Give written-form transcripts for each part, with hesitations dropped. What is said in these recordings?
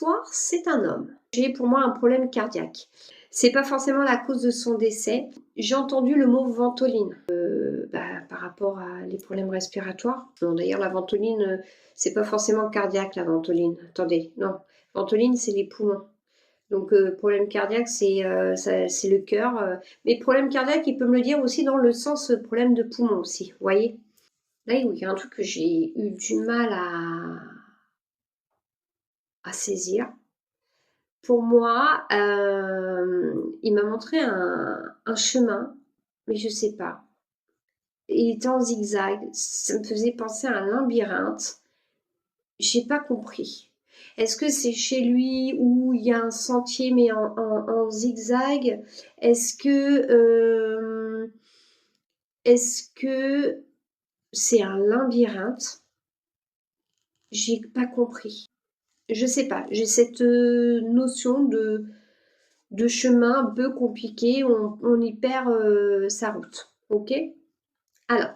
soir, c'est un homme. J'ai pour moi un problème cardiaque. C'est pas forcément la cause de son décès. J'ai entendu le mot ventoline par rapport à les problèmes respiratoires. Bon, d'ailleurs, la ventoline, c'est pas forcément cardiaque, la ventoline. Attendez, non. Ventoline, c'est les poumons. Donc, problème cardiaque, c'est le cœur. Mais problème cardiaque, il peut me le dire aussi dans le sens problème de poumon aussi. Vous voyez? Là, il y a un truc que j'ai eu du mal à saisir. Pour moi, il m'a montré un chemin, mais je sais pas. Il était en zigzag, ça me faisait penser à un labyrinthe. J'ai pas compris. Est-ce que c'est chez lui où il y a un sentier mais en zigzag? Est-ce que c'est un labyrinthe? J'ai pas compris. Je sais pas, j'ai cette notion de chemin un peu compliqué, on y perd sa route. Ok? Alors,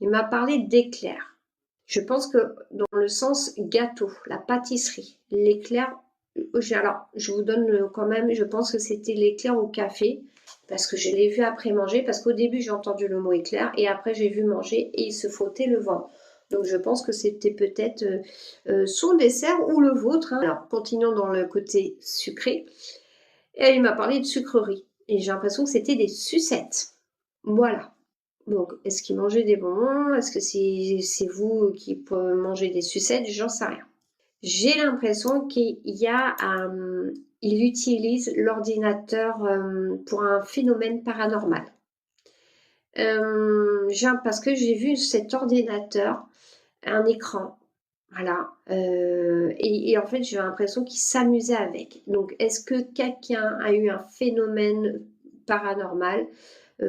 il m'a parlé d'éclairs. Je pense que dans le sens gâteau, la pâtisserie, l'éclair, alors je vous donne quand même, je pense que c'était l'éclair au café, parce que je l'ai vu après manger, parce qu'au début j'ai entendu le mot éclair, et après j'ai vu manger, et il se frottait le ventre. Donc je pense que c'était peut-être son dessert ou le vôtre. Hein. Alors continuons dans le côté sucré. Et il m'a parlé de sucreries. Et j'ai l'impression que c'était des sucettes. Voilà. Donc, est-ce qu'il mangeait des bonbons? Est-ce que c'est vous qui mangez des sucettes? J'en sais rien. J'ai l'impression qu'il il utilise l'ordinateur pour un phénomène paranormal. Parce que j'ai vu cet ordinateur, un écran, voilà. Et en fait, j'ai l'impression qu'il s'amusait avec. Donc, est-ce que quelqu'un a eu un phénomène paranormal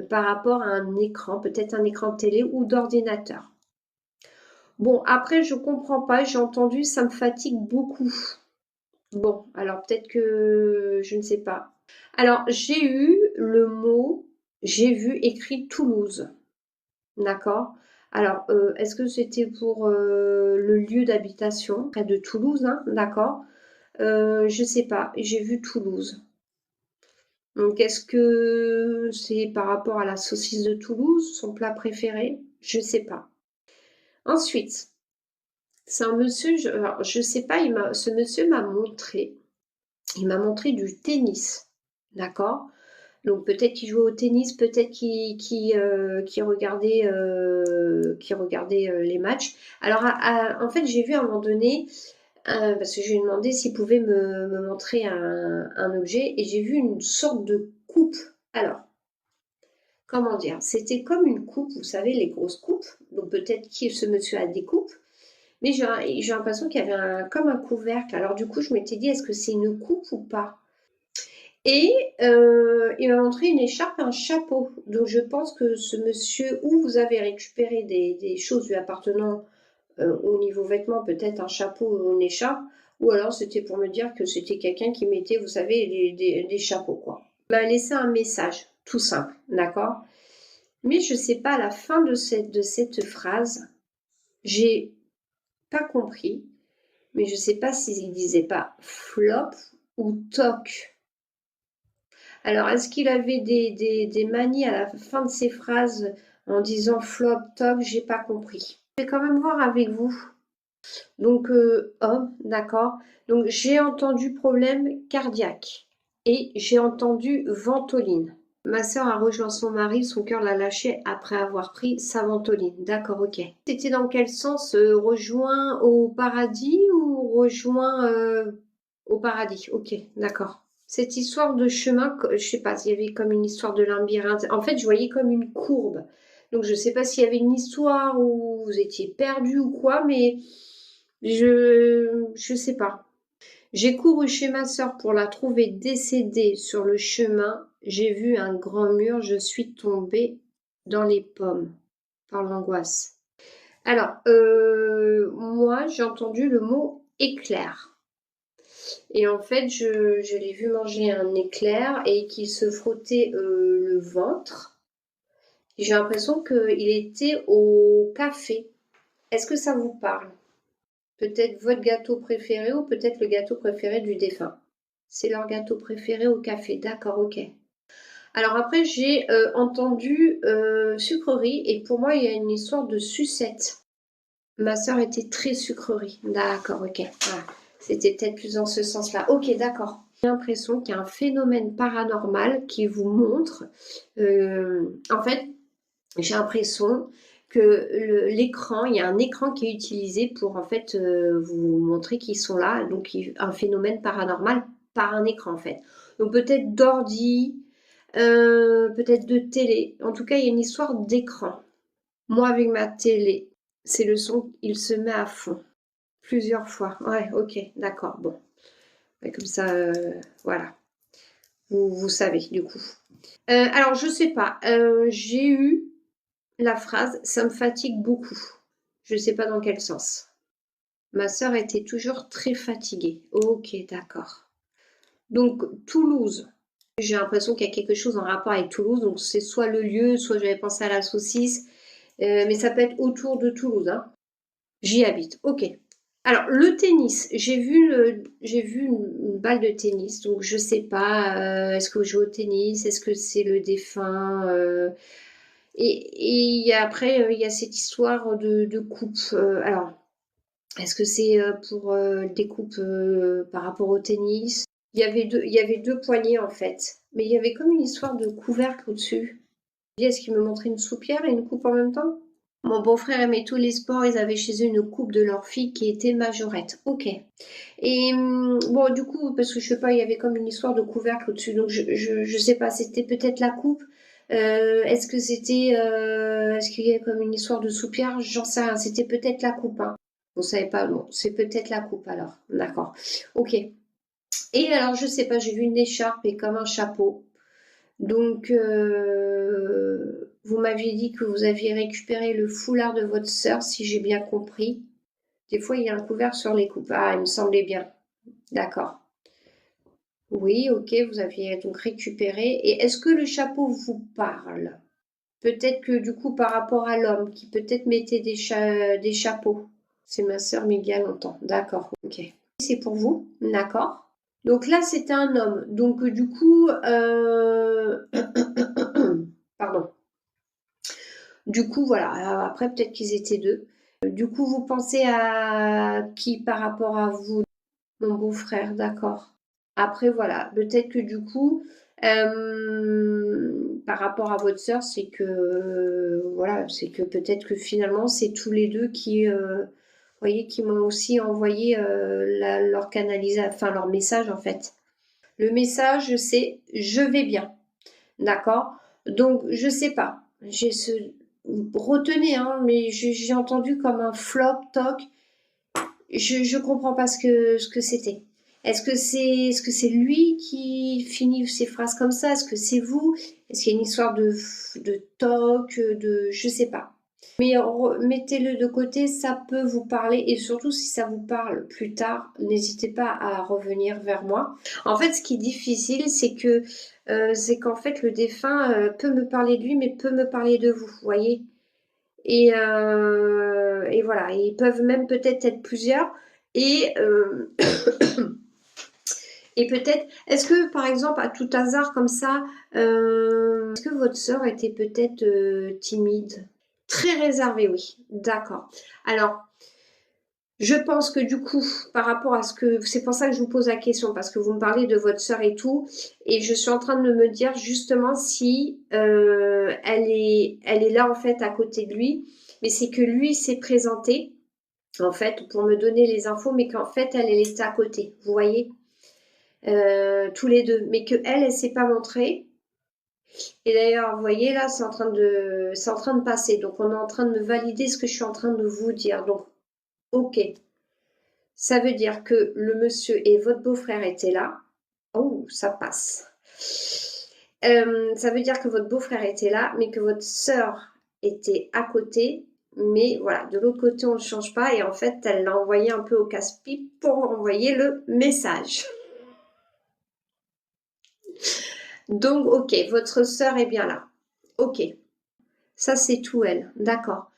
par rapport à un écran, peut-être un écran de télé ou d'ordinateur? Bon, après, je comprends pas, j'ai entendu, ça me fatigue beaucoup. Bon, alors peut-être que je ne sais pas. Alors, j'ai eu le mot, j'ai vu écrit Toulouse. D'accord. Alors, est-ce que c'était pour le lieu d'habitation, près de Toulouse, hein, d'accord. Je sais pas, j'ai vu Toulouse. Donc, est-ce que c'est par rapport à la saucisse de Toulouse, son plat préféré? Je sais pas. Ensuite, c'est un monsieur, alors, je sais pas, ce monsieur il m'a montré du tennis, d'accord? Donc peut-être qu'il jouait au tennis, peut-être qu'il regardait les matchs. Alors en fait, j'ai vu à un moment donné, parce que je lui ai demandé s'il pouvait me montrer un objet, et j'ai vu une sorte de coupe. Alors, comment dire? C'était comme une coupe, vous savez, les grosses coupes. Donc peut-être que ce monsieur a des coupes, mais j'ai l'impression qu'il y avait comme un couvercle. Alors du coup, je m'étais dit, est-ce que c'est une coupe ou pas? Et il m'a montré une écharpe et un chapeau. Donc je pense que ce monsieur, ou vous avez récupéré des choses lui appartenant au niveau vêtements, peut-être un chapeau ou une écharpe, ou alors c'était pour me dire que c'était quelqu'un qui mettait, vous savez, des chapeaux, quoi. Il m'a laissé un message, tout simple, d'accord? Mais je sais pas, à la fin de cette phrase, j'ai pas compris, mais je sais pas s'il disait pas flop ou toc. Alors, est-ce qu'il avait des manies à la fin de ses phrases en disant flop, toc? J'ai pas compris. Je vais quand même voir avec vous. Donc, homme, d'accord. Donc, j'ai entendu problème cardiaque et j'ai entendu ventoline. Ma sœur a rejoint son mari, son cœur l'a lâché après avoir pris sa ventoline. D'accord, ok. C'était dans quel sens? Rejoint au paradis ou rejoint au paradis? Ok, d'accord. Cette histoire de chemin, je sais pas, il y avait comme une histoire de labyrinthe. En fait, je voyais comme une courbe. Donc, je sais pas s'il y avait une histoire où vous étiez perdu ou quoi, mais je sais pas. J'ai couru chez ma sœur pour la trouver décédée sur le chemin. J'ai vu un grand mur, je suis tombée dans les pommes par l'angoisse. Alors, moi, j'ai entendu le mot éclair. Et en fait, je l'ai vu manger un éclair et qu'il se frottait le ventre. J'ai l'impression qu'il était au café. Est-ce que ça vous parle? Peut-être votre gâteau préféré ou peut-être le gâteau préféré du défunt. C'est leur gâteau préféré au café. D'accord, ok. Alors après, j'ai entendu sucrerie et pour moi, il y a une histoire de sucette. Ma sœur était très sucrerie. D'accord, ok. Voilà. C'était peut-être plus dans ce sens-là. Ok, d'accord. J'ai l'impression qu'il y a un phénomène paranormal qui vous montre. En fait, j'ai l'impression que l'écran, il y a un écran qui est utilisé pour en fait vous montrer qu'ils sont là. Donc un phénomène paranormal par un écran en fait. Donc peut-être d'ordi, peut-être de télé. En tout cas, il y a une histoire d'écran. Moi, avec ma télé, c'est le son, il se met à fond. Plusieurs fois. Ouais, ok, d'accord, bon. Ouais, comme ça, voilà. Vous savez, du coup. Alors, je sais pas. J'ai eu la phrase «ça me fatigue beaucoup». Je sais pas dans quel sens. Ma sœur était toujours très fatiguée. Ok, d'accord. Donc, Toulouse. J'ai l'impression qu'il y a quelque chose en rapport avec Toulouse. Donc, c'est soit le lieu, soit j'avais pensé à la saucisse. Mais ça peut être autour de Toulouse, hein. J'y habite. Ok. Alors, le tennis, j'ai vu une balle de tennis, donc je sais pas, est-ce que vous jouez au tennis, est-ce que c'est le défunt, et après, il y a cette histoire de coupe. Alors, est-ce que c'est pour des coupes par rapport au tennis? Il y avait deux poignées en fait, mais il y avait comme une histoire de couvercle au-dessus. Est-ce qu'il me montrait une soupière et une coupe en même temps? Mon beau-frère aimait tous les sports, ils avaient chez eux une coupe de leur fille qui était majorette. Ok. Et bon, du coup, parce que je sais pas, il y avait comme une histoire de couvercle au-dessus, donc je sais pas, c'était peut-être la coupe. Est-ce que c'était, est-ce qu'il y a comme une histoire de soupière? J'en sais rien, c'était peut-être la coupe, hein. Vous savez pas, bon, c'est peut-être la coupe alors. D'accord. Ok. Et alors, je sais pas, j'ai vu une écharpe et comme un chapeau. Donc, vous m'aviez dit que vous aviez récupéré le foulard de votre sœur, si j'ai bien compris. Des fois, il y a un couvert sur les coupes. Ah, il me semblait bien. D'accord. Oui, ok, vous aviez donc récupéré. Et est-ce que le chapeau vous parle? Peut-être que du coup, par rapport à l'homme, qui peut-être mettait des chapeaux. C'est ma sœur, mais il y a longtemps. D'accord, ok. C'est pour vous, d'accord. Donc là, c'était un homme. Donc du coup, pardon. Du coup, voilà. Après, peut-être qu'ils étaient deux. Du coup, vous pensez à qui par rapport à vous? Mon beau-frère, d'accord. Après, voilà, peut-être que du coup, par rapport à votre sœur, c'est que, voilà, c'est que peut-être que finalement, c'est tous les deux qui, voyez, qui m'ont aussi envoyé leur enfin leur message en fait. Le message, c'est je vais bien, d'accord? Donc, je sais pas. J'ai ce, retenez, hein, mais j'ai entendu comme un flop, toc. Je comprends pas ce que c'était. Est-ce que c'est lui qui finit ses phrases comme ça? Est-ce que c'est vous? Est-ce qu'il y a une histoire de toc, de je sais pas. Mais mettez-le de côté, ça peut vous parler et surtout si ça vous parle plus tard, n'hésitez pas à revenir vers moi. En fait, ce qui est difficile, c'est qu'en fait le défunt peut me parler de lui, mais peut me parler de vous, voyez. Et voilà, ils peuvent même peut-être être plusieurs. Et, et peut-être, est-ce que par exemple, à tout hasard comme ça, est-ce que votre sœur était peut-être timide? Très réservée, oui. D'accord. Alors, je pense que du coup, par rapport à ce que... C'est pour ça que je vous pose la question, parce que vous me parlez de votre sœur et tout, et je suis en train de me dire justement si elle est là en fait à côté de lui, mais c'est que lui s'est présenté, en fait, pour me donner les infos, mais qu'en fait, elle était à côté, vous voyez, tous les deux, mais que elle s'est pas montrée. Et d'ailleurs, vous voyez là, c'est en train de passer, donc on est en train de me valider ce que je suis en train de vous dire, donc ok. Ça veut dire que le monsieur et votre beau-frère étaient là. Oh, ça passe. Ça veut dire que votre beau-frère était là, mais que votre sœur était à côté. Mais voilà, de l'autre côté, on ne change pas. Et en fait, elle l'a envoyé un peu au casse-pipe pour envoyer le message. Donc, ok, votre sœur est bien là. Ok, ça c'est tout elle. D'accord.